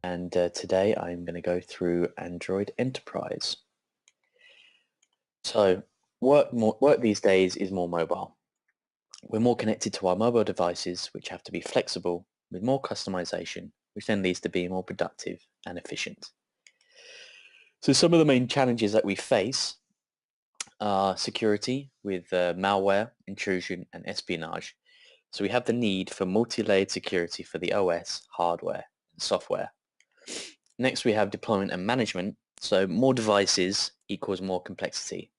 and today I'm going to go through Android Enterprise. So work these days is more mobile. We're more connected to our mobile devices, which have to be flexible with more customization, which then leads to being more productive and efficient. So some of the main challenges that we face are security with malware, intrusion, and espionage. So we have the need for multi-layered security for the OS, hardware, and software. Next, we have deployment and management. So more devices equals more complexity.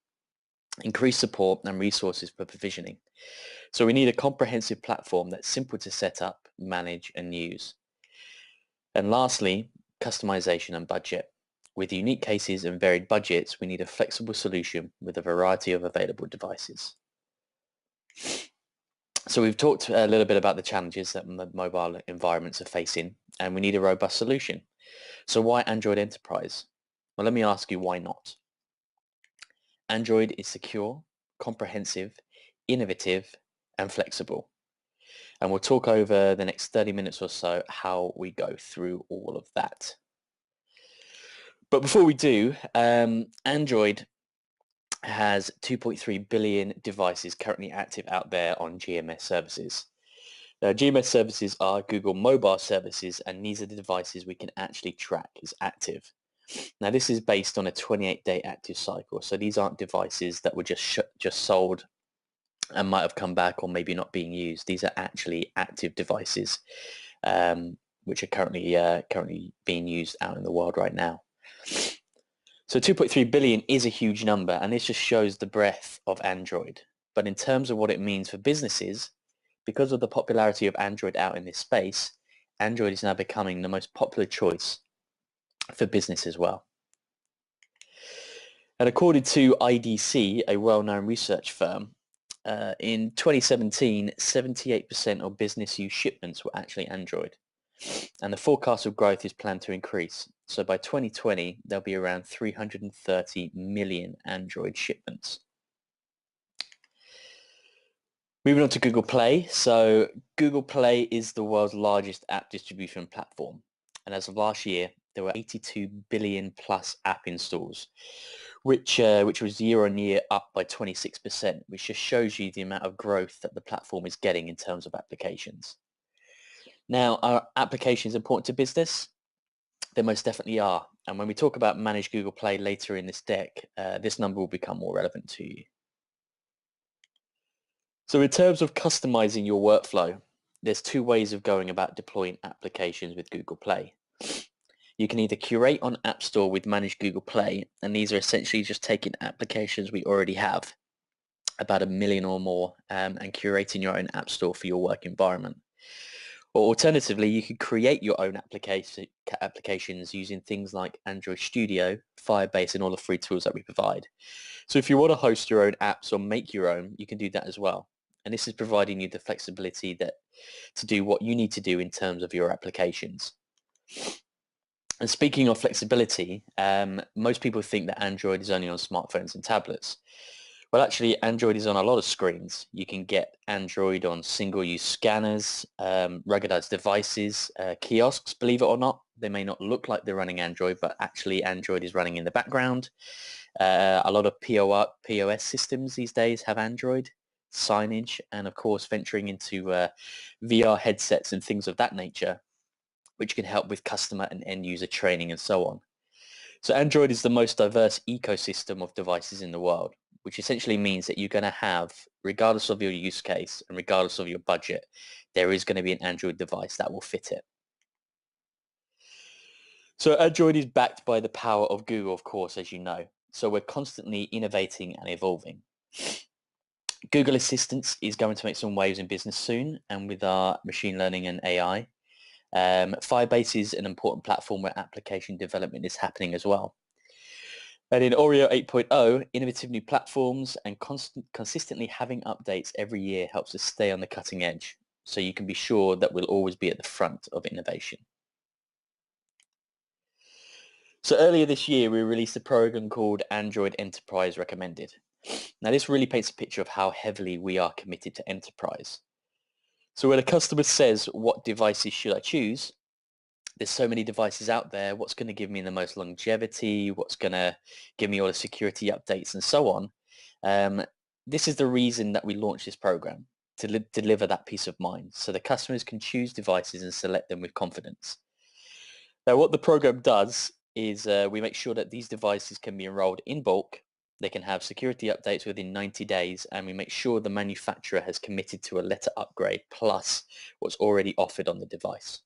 Increased support and resources for provisioning. So we need a comprehensive platform that's simple to set up, manage, and use. And lastly, customization and budget. With unique cases and varied budgets, we need a flexible solution with a variety of available devices. So we've talked a little bit about the challenges that mobile environments are facing, and we need a robust solution. So why Android Enterprise? Well, let me ask you, why not? Android is secure, comprehensive, innovative, and flexible. And we'll talk over the next 30 minutes or so how we go through all of that. But before we do, Android has 2.3 billion devices currently active out there on GMS services. Now, GMS services are Google mobile services, and these are the devices we can actually track as active. Now, this is based on a 28-day active cycle, so these aren't devices that were just sold and might have come back or maybe not being used. These are actually active devices, which are currently being used out in the world right now. So 2.3 billion is a huge number, and this just shows the breadth of Android. But in terms of what it means for businesses, because of the popularity of Android out in this space, Android is now becoming the most popular choice for business as well. And according to IDC, a well-known research firm, in 2017, 78% of business use shipments were actually Android. And the forecast of growth is planned to increase. So by 2020, there'll be around 330 million Android shipments. Moving on to Google Play. So Google Play is the world's largest app distribution platform. And as of last year, there were 82 billion plus app installs, which was year on year up by 26%, which just shows you the amount of growth that the platform is getting in terms of applications. Now, are applications important to business? They most definitely are. And when we talk about Manage Google Play later in this deck, this number will become more relevant to you. So in terms of customizing your workflow, there's two ways of going about deploying applications with Google Play. You can either curate on App Store with Manage Google Play, and these are essentially just taking applications we already have, about 1 million or more, and curating your own App Store for your work environment. Or alternatively, you could create your own applications using things like Android Studio, Firebase, and all the free tools that we provide. So if you want to host your own apps or make your own, you can do that as well. And this is providing you the flexibility to do what you need to do in terms of your applications. And speaking of flexibility, most people think that Android is only on smartphones and tablets. Well, actually, Android is on a lot of screens. You can get Android on single-use scanners, ruggedized devices, kiosks, believe it or not. They may not look like they're running Android, but actually Android is running in the background. A lot of POS systems these days have Android, signage, and of course venturing into VR headsets and things of that nature, which can help with customer and end user training and so on. So Android is the most diverse ecosystem of devices in the world, which essentially means that you're going to have, regardless of your use case and regardless of your budget, there is going to be an Android device that will fit it. So Android is backed by the power of Google, of course, as you know. So we're constantly innovating and evolving. Google Assistant is going to make some waves in business soon, and with our machine learning and AI. Firebase is an important platform where application development is happening as well. And in Oreo 8.0, innovative new platforms and consistently having updates every year helps us stay on the cutting edge. So you can be sure that we'll always be at the front of innovation. So earlier this year, we released a program called Android Enterprise Recommended. Now this really paints a picture of how heavily we are committed to enterprise. So when a customer says, what devices should I choose? there's so many devices out there. What's going to give me the most longevity? What's going to give me all the security updates and so on? This is the reason that we launched this program, to deliver that peace of mind so the customers can choose devices and select them with confidence. Now, what the program does is we make sure that these devices can be enrolled in bulk. They can have security updates within 90 days, and we make sure the manufacturer has committed to a letter upgrade plus what's already offered on the device.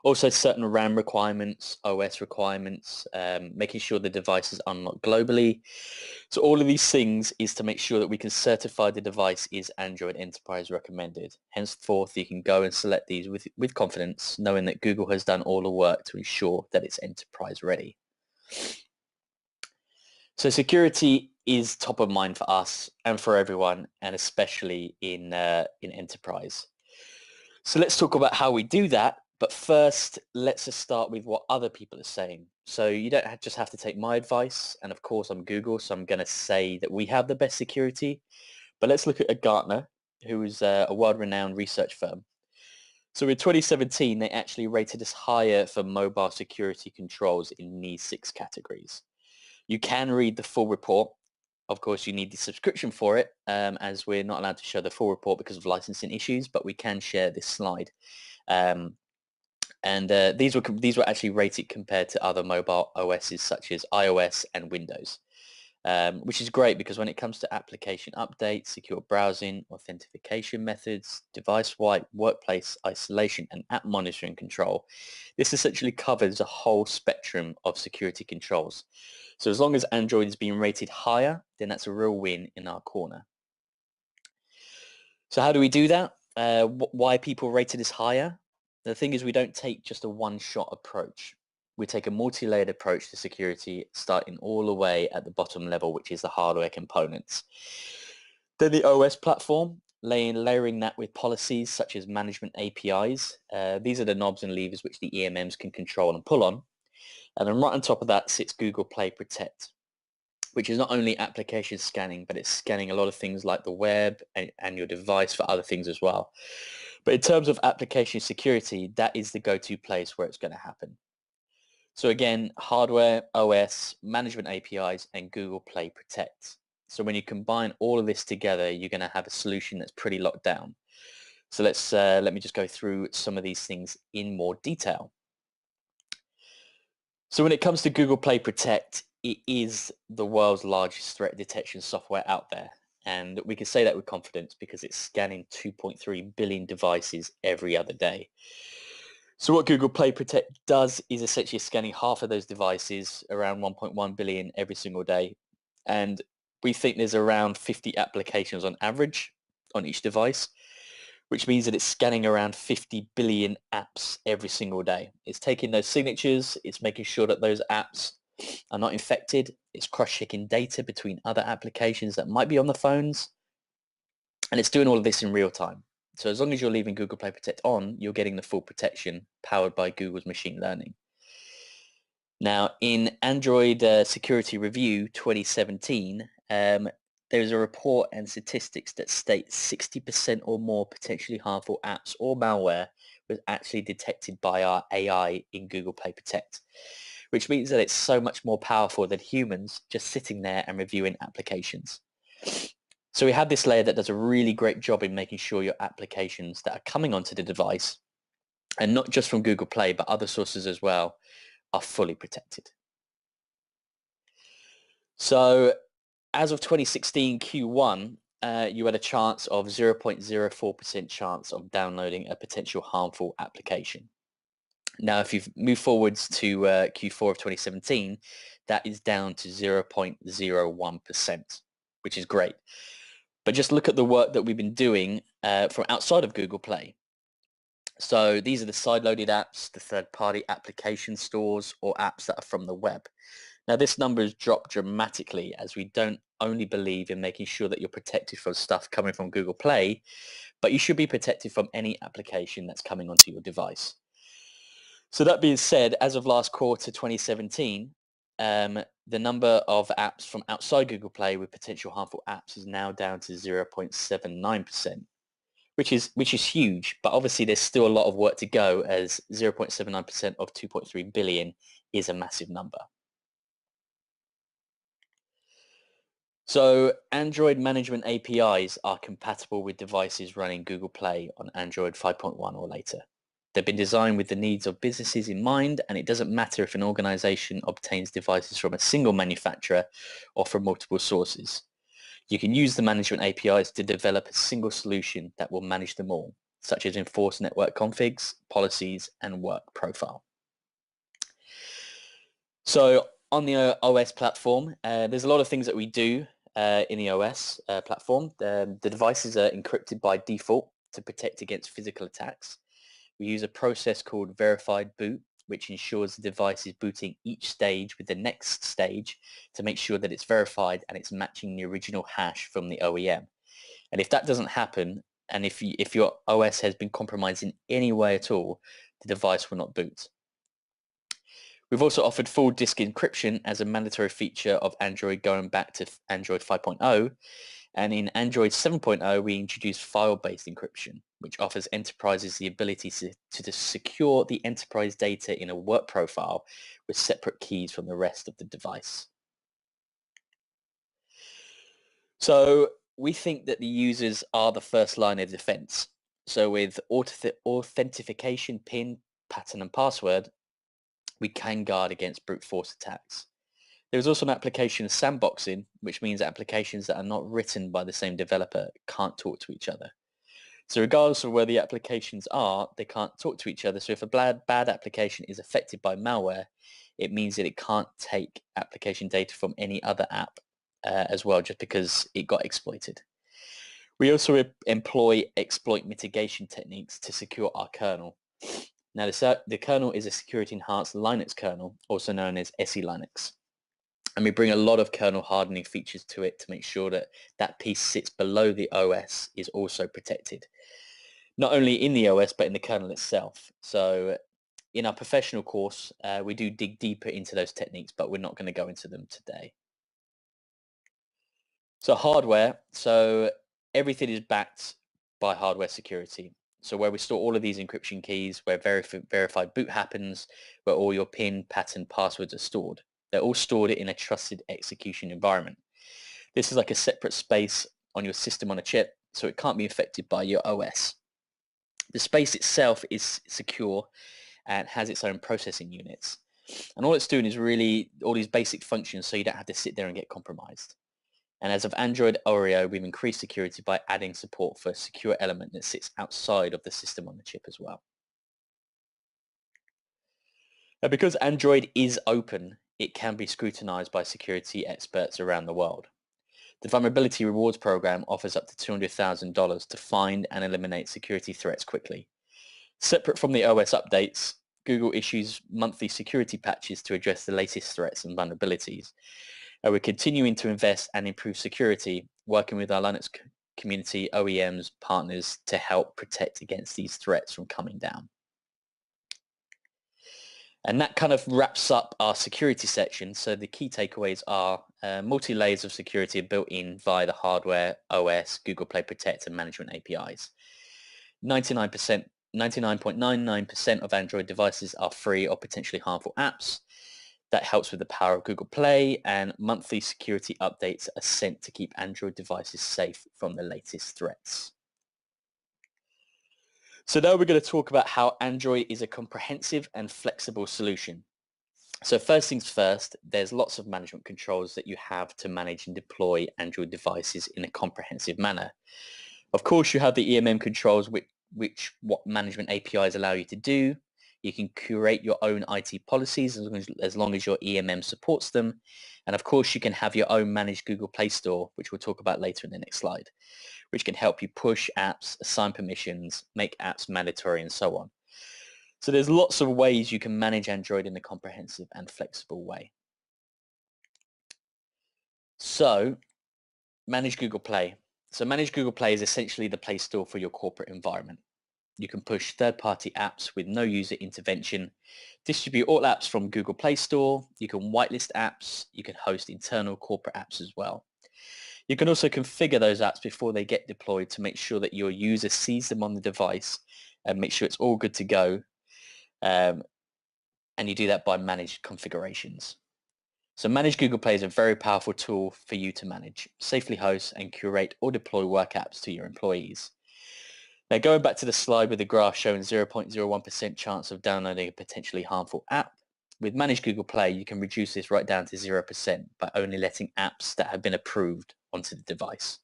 Also, certain RAM requirements, OS requirements, making sure the device is unlocked globally. So all of these things is to make sure that we can certify the device is Android Enterprise recommended. Henceforth, you can go and select these with confidence, knowing that Google has done all the work to ensure that it's enterprise ready. So security is top of mind for us and for everyone, and especially in enterprise. So let's talk about how we do that. But first, let's just start with what other people are saying. So you don't just have to take my advice. And of course, I'm Google, so I'm going to say that we have the best security. But let's look at a Gartner, who is a world-renowned research firm. So in 2017, they actually rated us higher for mobile security controls in these 6 categories. You can read the full report. Of course, you need the subscription for it, as we're not allowed to show the full report because of licensing issues, but we can share this slide. These were actually rated compared to other mobile OSs such as iOS and Windows, which is great because when it comes to application updates, secure browsing, authentication methods, device wipe, workplace isolation, and app monitoring control, this essentially covers a whole spectrum of security controls. So as long as Android is being rated higher, then that's a real win in our corner. So how do we do that? Why people rated us higher? The thing is, we don't take just a one-shot approach. We take a multi-layered approach to security, starting all the way at the bottom level, which is the hardware components. Then the OS platform, layering that with policies such as management APIs. These are the knobs and levers which the EMMs can control and pull on. And then right on top of that sits Google Play Protect, which is not only application scanning, but it's scanning a lot of things like the web and your device for other things as well. But in terms of application security, that is the go-to place where it's going to happen. So again, hardware, OS, management APIs, and Google Play Protect. So when you combine all of this together, you're going to have a solution that's pretty locked down. So let me just go through some of these things in more detail. So when it comes to Google Play Protect, it is the world's largest threat detection software out there. And we can say that with confidence because it's scanning 2.3 billion devices every other day. So what Google Play Protect does is essentially scanning half of those devices, around 1.1 billion every single day. And we think there's around 50 applications on average on each device, which means that it's scanning around 50 billion apps every single day. It's taking those signatures, it's making sure that those apps are not infected, it's cross-checking data between other applications that might be on the phones, and it's doing all of this in real time. So as long as you're leaving Google Play Protect on, you're getting the full protection powered by Google's machine learning. Now, in Android Security Review 2017, there's a report and statistics that state 60% or more potentially harmful apps or malware was actually detected by our AI in Google Play Protect, which means that it's so much more powerful than humans just sitting there and reviewing applications. So we have this layer that does a really great job in making sure your applications that are coming onto the device, and not just from Google Play, but other sources as well, are fully protected. So as of 2016 Q1, you had a chance of 0.04% chance of downloading a potential harmful application. Now, if you've moved forwards to Q4 of 2017, that is down to 0.01%, which is great. But just look at the work that we've been doing from outside of Google Play. So these are the side-loaded apps, the third-party application stores, or apps that are from the web. Now, this number has dropped dramatically as we don't only believe in making sure that you're protected from stuff coming from Google Play, but you should be protected from any application that's coming onto your device. So that being said, as of last quarter 2017, the number of apps from outside Google Play with potential harmful apps is now down to 0.79%, which is huge, but obviously there's still a lot of work to go, as 0.79% of 2.3 billion is a massive number. So Android management APIs are compatible with devices running Google Play on Android 5.1 or later. They've been designed with the needs of businesses in mind, and it doesn't matter if an organization obtains devices from a single manufacturer or from multiple sources. You can use the management APIs to develop a single solution that will manage them all, such as enforce network configs, policies, and work profile. So on the OS platform, there's a lot of things that we do in the OS platform. The devices are encrypted by default to protect against physical attacks. We use a process called verified boot, which ensures the device is booting each stage with the next stage to make sure that it's verified and it's matching the original hash from the OEM. And if that doesn't happen, and if your OS has been compromised in any way at all, the device will not boot. We've also offered full disk encryption as a mandatory feature of Android going back to Android 5.0. And in Android 7.0, we introduced file-based encryption, which offers enterprises the ability to secure the enterprise data in a work profile with separate keys from the rest of the device. So we think that the users are the first line of defense. So with authentication, PIN, pattern, and password, we can guard against brute force attacks. There's also an application sandboxing, which means applications that are not written by the same developer can't talk to each other. So regardless of where the applications are, they can't talk to each other. So if a bad application is affected by malware, it means that it can't take application data from any other app as well, just because it got exploited. We also employ exploit mitigation techniques to secure our kernel. Now, the kernel is a security-enhanced Linux kernel, also known as SE Linux. And we bring a lot of kernel hardening features to it to make sure that that piece sits below the OS is also protected. Not only in the OS, but in the kernel itself. So in our professional course, we do dig deeper into those techniques, but we're not going to go into them today. So hardware, so everything is backed by hardware security. So where we store all of these encryption keys, where verified boot happens, where all your PIN, pattern, passwords are stored. They're all stored in a trusted execution environment. This is like a separate space on your system on a chip, so it can't be affected by your OS. The space itself is secure and has its own processing units. And all it's doing is really all these basic functions so you don't have to sit there and get compromised. And as of Android Oreo, we've increased security by adding support for a secure element that sits outside of the system on the chip as well. Now, because Android is open, it can be scrutinized by security experts around the world. The Vulnerability Rewards Program offers up to $200,000 to find and eliminate security threats quickly. Separate from the OS updates, Google issues monthly security patches to address the latest threats and vulnerabilities. We're continuing to invest and improve security, working with our Linux community, OEMs, partners to help protect against these threats from coming down. And that kind of wraps up our security section. So the key takeaways are multi-layers of security are built in via the hardware, OS, Google Play Protect, and management APIs. 99.99% of Android devices are free or potentially harmful apps. That helps with the power of Google Play, and monthly security updates are sent to keep Android devices safe from the latest threats. So now we're going to talk about how Android is a comprehensive and flexible solution. So first things first, there's lots of management controls that you have to manage and deploy Android devices in a comprehensive manner. Of course, you have the EMM controls, what management APIs allow you to do. You can curate your own IT policies as long as your EMM supports them. And of course, you can have your own managed Google Play Store, which we'll talk about later in the next slide, which can help you push apps, assign permissions, make apps mandatory, and so on. So there's lots of ways you can manage Android in a comprehensive and flexible way. So manage Google Play. So manage Google Play is essentially the Play Store for your corporate environment. You can push third-party apps with no user intervention, distribute all apps from Google Play Store, you can whitelist apps, you can host internal corporate apps as well. You can also configure those apps before they get deployed to make sure that your user sees them on the device and make sure it's all good to go. And you do that by managed configurations. So Manage Google Play is a very powerful tool for you to manage, safely host and curate or deploy work apps to your employees. Now going back to the slide with the graph showing 0.01% chance of downloading a potentially harmful app, with Manage Google Play you can reduce this right down to 0% by only letting apps that have been approved onto the device.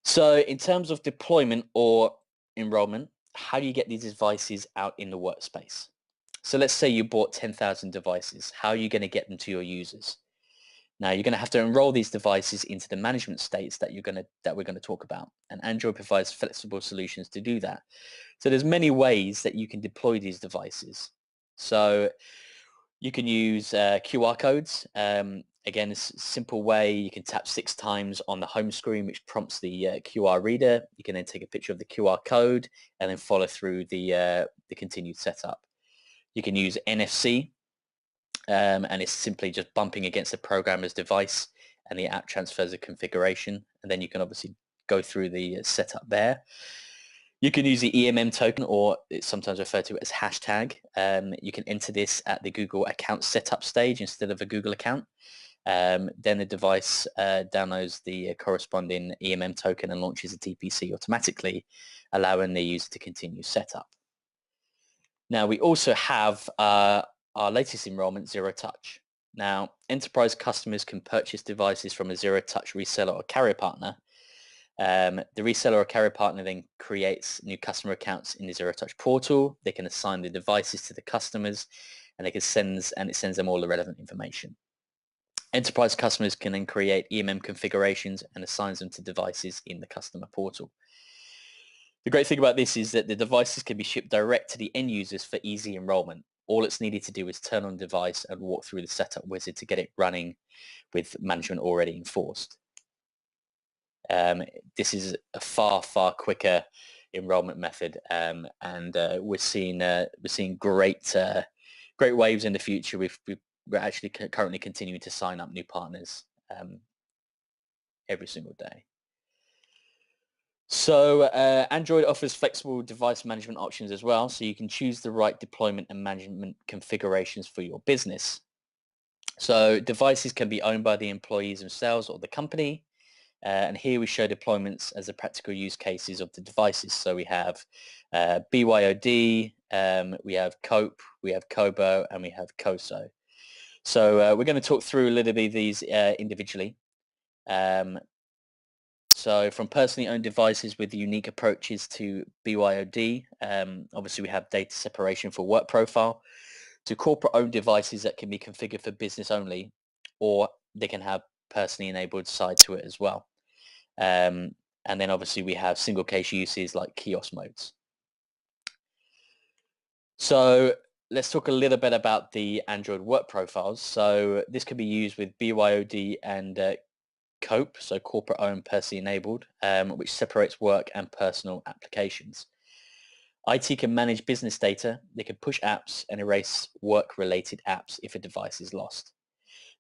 So in terms of deployment or enrollment, how do you get these devices out in the workspace? So let's say you bought 10,000 devices. How are you going to get them to your users? Now you're going to have to enroll these devices into the management states that we're going to talk about. And Android provides flexible solutions to do that. So there's many ways that you can deploy these devices. So you can use QR codes. Again, it's a simple way. You can tap 6 times on the home screen, which prompts the QR reader. You can then take a picture of the QR code and then follow through the continued setup. You can use NFC, and it's simply just bumping against the programmer's device and the app transfers a configuration, and then you can obviously go through the setup there. You can use the EMM token, or it's sometimes referred to as hashtag. You can enter this at the Google account setup stage instead of a Google account. Then the device downloads the corresponding EMM token and launches a TPC automatically, allowing the user to continue setup. Now we also have our latest enrollment, Zero Touch. Now enterprise customers can purchase devices from a Zero Touch reseller or carrier partner. The reseller or carrier partner then creates new customer accounts in the Zero Touch portal. They can assign the devices to the customers, and it sends them all the relevant information. Enterprise customers can then create EMM configurations and assign them to devices in the customer portal. The great thing about this is that the devices can be shipped direct to the end users for easy enrollment. All it's needed to do is turn on the device and walk through the setup wizard to get it running with management already enforced. This is a far quicker enrollment method, and we're seeing great waves in the future. We're actually currently continuing to sign up new partners every single day. So Android offers flexible device management options as well, so you can choose the right deployment and management configurations for your business. So devices can be owned by the employees themselves or the company, and here we show deployments as the practical use cases of the devices. So we have BYOD, we have COPE, we have COBO, and we have COSO. So we're going to talk through a little bit of these individually. So from personally owned devices with unique approaches to BYOD, obviously we have data separation for work profile, to corporate owned devices that can be configured for business only, or they can have personally enabled side to it as well. And then obviously we have single case uses like kiosk modes. So let's talk a little bit about the Android work profiles. So this can be used with BYOD and COPE, so corporate owned, personally enabled, which separates work and personal applications. IT can manage business data. They can push apps and erase work-related apps if a device is lost.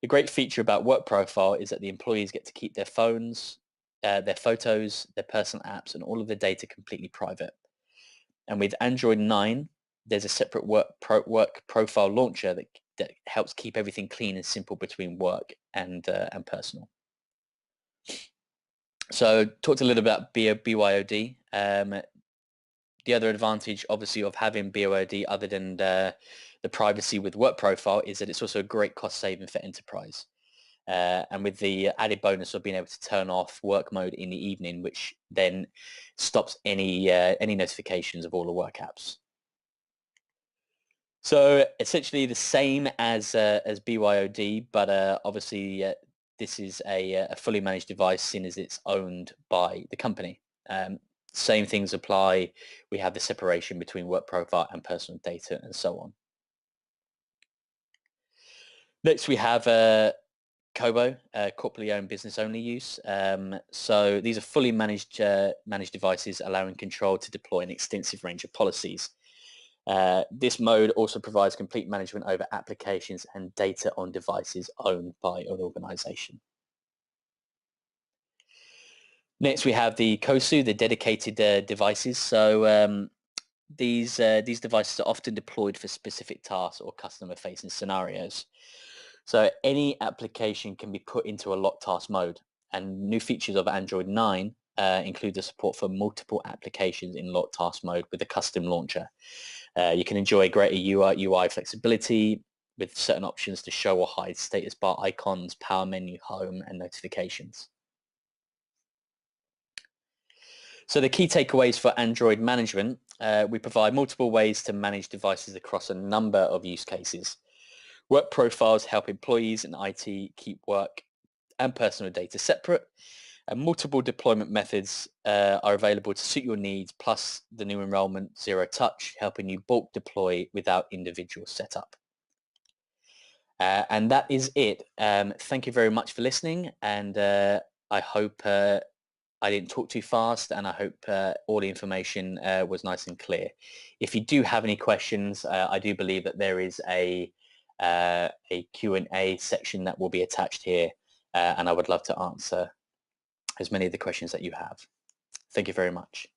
The great feature about work profile is that the employees get to keep their phones, their photos, their personal apps, and all of the data completely private. And with Android 9, there's a separate work profile launcher that helps keep everything clean and simple between work and personal. So talked a little about BYOD. The other advantage, obviously, of having BYOD, other than the privacy with work profile, is that it's also a great cost saving for enterprise. And with the added bonus of being able to turn off work mode in the evening, which then stops any notifications of all the work apps. So essentially the same as BYOD, but obviously this is a fully managed device, seeing as it's owned by the company. Same things apply. We have the separation between work profile and personal data and so on. Next we have COBO, corporately owned business only use. So these are fully managed devices, allowing control to deploy an extensive range of policies. This mode also provides complete management over applications and data on devices owned by an organization. Next, we have the COSU, the dedicated devices. So these devices are often deployed for specific tasks or customer-facing scenarios. So any application can be put into a locked task mode, and new features of Android 9 include the support for multiple applications in locked task mode with a custom launcher. You can enjoy greater UI flexibility with certain options to show or hide status bar icons, power menu, home, and notifications. So the key takeaways for Android management, we provide multiple ways to manage devices across a number of use cases. Work profiles help employees and IT keep work and personal data separate. And multiple deployment methods are available to suit your needs, plus the new enrollment Zero Touch, helping you bulk deploy without individual setup. And that is it. Thank you very much for listening, and I hope I didn't talk too fast, and I hope all the information was nice and clear. If you do have any questions, I do believe that there is a Q&A section that will be attached here, and I would love to answer as many of the questions that you have. Thank you very much.